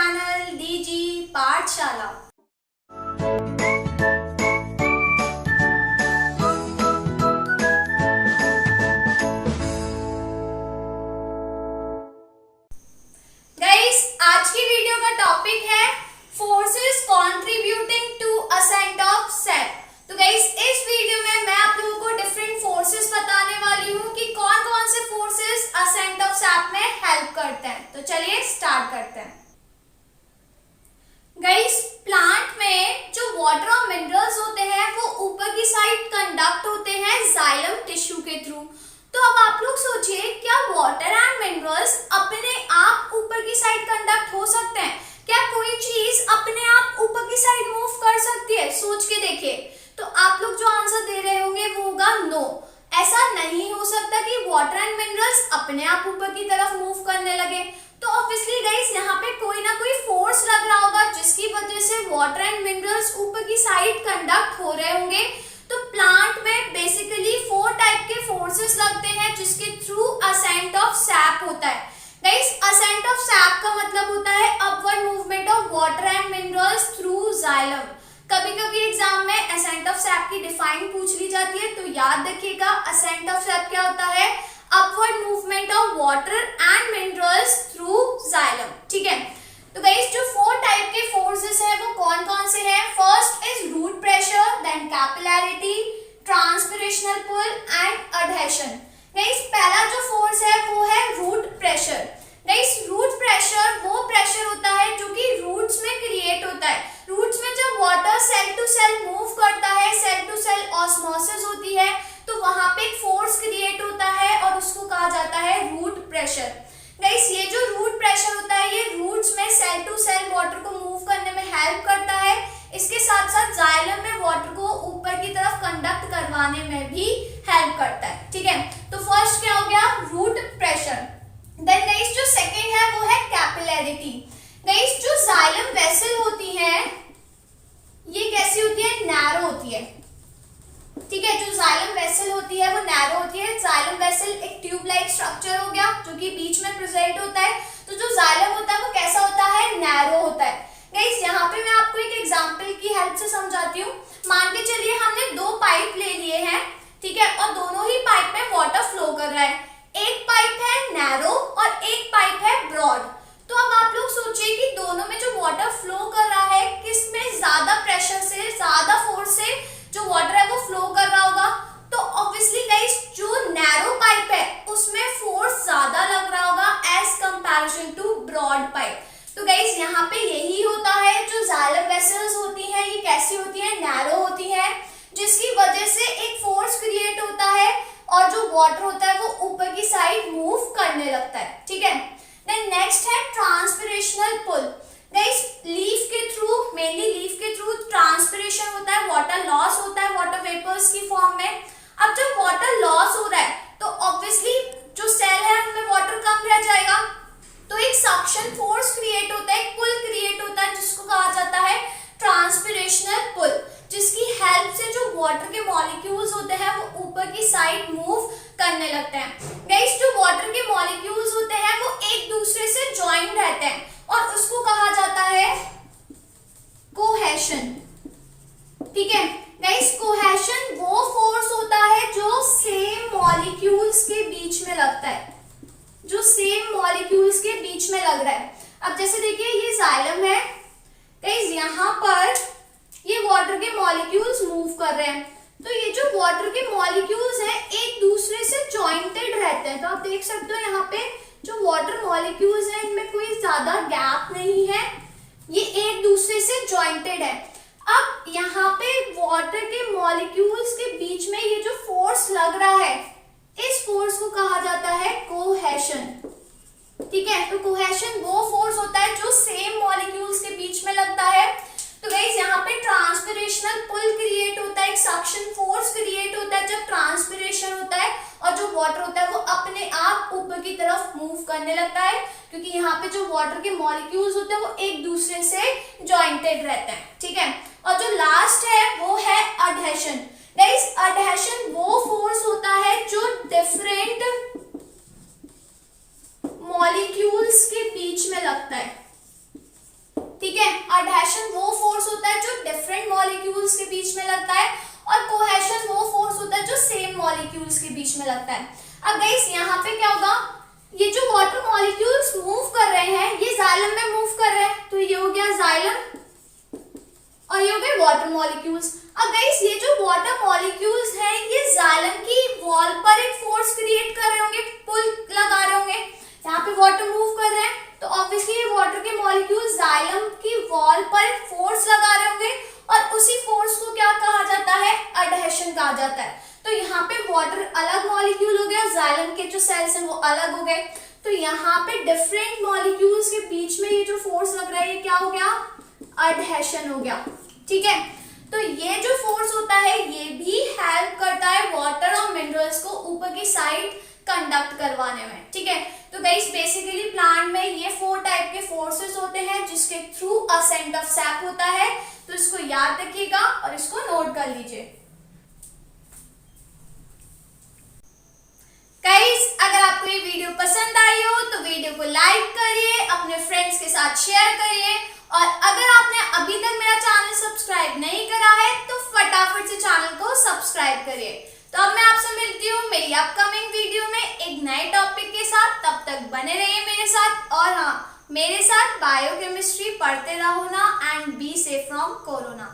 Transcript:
Channel DG पाठशाला। Guys, आज की वीडियो का टॉपिक है forces contributing to ascent of sap. तो गाइस, इस वीडियो में मैं आप लोगों को डिफरेंट फोर्सेस बताने वाली हूँ कि कौन कौन से फोर्सेस असेंट ऑफ सैप में हेल्प करते हैं। तो चलिए स्टार्ट करते हैं। गाइस, प्लांट में जो वाटर और मिनरल्स होते हैं वो ऊपर की साइड कंडक्ट होते हैं जाइलम टिश्यू के थ्रू। तो अब आप लोग सोचिए, क्या वाटर एंड मिनरल्स अपने आप ऊपर की साइड कंडक्ट हो सकते हैं? क्या कोई चीज अपने आप ऊपर की साइड मूव कर सकती है? सोच के देखिए। तो आप लोग जो आंसर दे रहे होंगे वो होगा नो। ऐसा नहीं हो सकता कि वाटर एंड मिनरल्स अपने आप ऊपर की तरफ मूव करने लगे। तो ऑब्वियसली गाइस, यहाँ पे कोई ना कोई फोर्स लग रहा होगा जिसकी वजह से वाटर एंड मिनरल्स ऊपर की साइड कंडक्ट हो रहे होंगे। तो प्लांट में बेसिकली 4 टाइप के फोर्सेस लगते हैं जिसके थ्रू असेंट ऑफ सैप होता है। गाइस, असेंट ऑफ सैप का मतलब होता है upward movement of water and minerals through xylem. कभी कभी एग्जाम में असेंट ऑफ सैप की डिफाइन पूछ ली जाती है, तो याद रखिएगा असेंट ऑफ सैप क्या होता है? Upward movement of water and minerals through xylem. ठीक है। तो गाइस, जो 4 टाइप के फोर्सेस हैं वो कौन कौन से हैं? First is root pressure, then capillarity, transpirational pull and adhesion. Guys, पहला जो फोर्स है वो है root pressure. Guys, root pressure वो प्रेशर होता है जो कि रूट्स में क्रिएट होता है। रूट्स में जब water cell to cell move करता है, सेल टू सेल ऑस्मोसिस होती है, तो वहां पे एक फोर्स क्रिएट होता है और उसको कहा जाता है रूट प्रेशर। गाइस, ये जो रूट प्रेशर होता है ये रूट्स में सेल टू सेल वाटर को मूव करने में हेल्प करता है। इसके साथ साथ जाइलम में वाटर को ऊपर की तरफ कंडक्ट करवाने में भी हेल्प करता है। ठीक है। तो फर्स्ट क्या हो गया? Root pressure. देन गाइस, जो सेकंड है वो है कैपिलैरिटी। गाइस, जो जाइलम वेसल होती है ये कैसी होती है? नैरो होती है। ठीक है। जो जाइलम वेसल होती है वो नैरो होती है। जाइलम वेसल एक ट्यूब लाइक स्ट्रक्चर हो गया जो कि बीच में प्रेजेंट होता है। तो जो जाइलम होता है वो कैसा होता है? नैरो होता है। गाइस, यहाँ पे मैं आपको एक एग्जांपल की हेल्प से समझाती हूँ। मान के चलिए हमने 2 पाइप ले लिए हैं, ठीक है, और दोनों ही पाइप में वाटर फ्लो कर रहा है। एक पाइप है नैरो और एक पाइप है ब्रॉड। तो अब आप लोग सोचिए कि दोनों में जो वाटर फ्लो कर रहा है किसमें ज्यादा प्रेशर से, ज्यादा फोर्स से जो वाटर है वो फ्लो कर रहा होगा? तो ऑब्वियसली गाइस, जो नैरो पाइप है उसमें फोर्स ज्यादा लग रहा होगा as comparison to broad pipe. तो गाइस, यहाँ पे यही होता है, जो जाइलम वेसल्स होती हैं ये कैसी होती है? नैरो होती है, जिसकी वजह से एक फोर्स क्रिएट होता है और जो वाटर होता है वो ऊपर की साइड मूव करने लगता है। ठीक है। देन नेक्स्ट है ट्रांसपिरेशनल पुल। गाइस, लीफ के थ्रू, मेनली लीफ के थ्रू ट्रांसपिरेशन होता है, वाटर लॉस होता है वाटर वेपर्स की फॉर्म में। अब जब वाटर लॉस हो रहा है तो ऑब्वियसली जो सेल है उनमें वाटर कम रह जाएगा, तो एक सक्शन फोर्स क्रिएट होता है, एक पुल क्रिएट होता है जिसको कहा जाता है ट्रांसपिरेशनल पुल, जिसकी हेल्प से जो वाटर के मॉलिक्यूल्स होते हैं वो ऊपर की साइड मूव करने लगते हैं। गाइस, जो वाटर के मॉलिक्यूल्स होते हैं वो एक दूसरे से ज्वाइन रहते हैं और उसको कहा जाता है कोहेशन। ठीक है। गाइस, कोहेशन वो फोर्स होता है जो सेम मॉलिक्यूल्स के बीच में लगता है, जो सेम मॉलिक्यूल्स के बीच में लग रहा है। अब जैसे देखिए ये जाइलम है, गाइस यहाँ पर ये वाटर के मॉलिक्यूल्स मूव कर रहे हैं, तो ये जो वाटर के मॉलिक्यूल्स हैं एक दूसरे से जॉइंटेड रहते हैं। तो आप देख सकते हो यहाँ पे जो वाटर मॉलिक्यूल्स हैं इनमें कोई ज्यादा गैप नहीं है, ये एक दूसरे से जॉइंटेड है। अब यहाँ पे वाटर के मॉलिक्यूल्स के बीच में ये जो फोर्स लग रहा है इस फोर्स को कहा जाता है कोहेशन। ठीक है। तो कोहेशन वो फोर्स होता है जो सेम मॉलिक्यूल्स के बीच में लगता है। तो गाइस, यहाँ पे ट्रांसपिरेशनल पुल क्रिएट होता है, एक सक्शन फोर्स क्रिएट होता है जब ट्रांसपिरेशन होता है और जो वाटर होता है वो अपने आप ऊपर की तरफ मूव करने लगता है, क्योंकि यहाँ पे जो वाटर के मॉलिक्यूल्स होते हैं वो एक दूसरे से जॉइंटेड रहते हैं। ठीक है। और जो लास्ट है वो है एडहेशन। गाइस, एडहेशन वो फोर्स होता है जो डिफरेंट मॉलिक्यूल्स के बीच में लगता है। ठीक है। अडहेशन वो फोर्स होता है जो डिफरेंट मॉलिक्यूल्स के बीच में लगता है और कोहेशन वो फोर्स होता है जो सेम मॉलिक्यूल्स के बीच में लगता है। अब गाइस यहाँ पे क्या होगा, ये जो वाटर मॉलिक्यूल्स मूव कर रहे हैं ये जाइलम में मूव कर रहे हैं, तो ये हो गया जाइलम और ये हो गए वाटर मॉलिक्यूल्स। अब गाइस ये जो वाटर मॉलिक्यूल्स हैं ये जाइलम की वॉल पर एक फोर्स क्रिएट कर रहे होंगे, पुल लगा रहे होंगे। यहाँ पे वाटर मूव कर रहे हैं तो ऑब्वियसली ये वाटर के मॉलिक्यूल्स जाइलम की वॉल पर एक फोर्स लगा रहे होंगे और उसी फोर्स को क्या कहा जाता है, अडहेशन कहा जाता है। तो यहाँ पे वाटर अलग मॉलिक्यूल हो गया, जाइलम के जो सेल्स हैं वो अलग हो गए, तो यहाँ पे डिफरेंट मॉलिक्यूल्स के बीच में ये जो फोर्स लग रहा है ये क्या हो गया, अडहेशन हो गया। ठीक है, तो ये जो फोर्स होता है ये भी हेल्प करता है वाटर और मिनरल्स को ऊपर की साइड कंडक्ट करवाने में। ठीक है, तो गाइस बेसिकली प्लांट में ये 4 टाइप के फोर्सेस होते हैं जिसके थ्रू असेंट ऑफ सैप होता है, तो इसको याद रखिएगा और इसको नोट कर लीजिए। गाइस अगर आपको ये वीडियो पसंद आई हो तो वीडियो को लाइक करिए, अपने फ्रेंड्स के साथ शेयर करिए और अगर आपने अभी तक मेरा चैनल सब्सक्राइब नहीं करा है तो फटाफट से चैनल को सब्सक्राइब करिए। तो अब मैं आपसे मिलती हूँ मेरी अपकमिंग वीडियो में एक नए टॉपिक के साथ, तब तक बने रहिए मेरे साथ और हाँ, मेरे साथ बायोकेमिस्ट्री पढ़ते रहो ना and be safe from corona.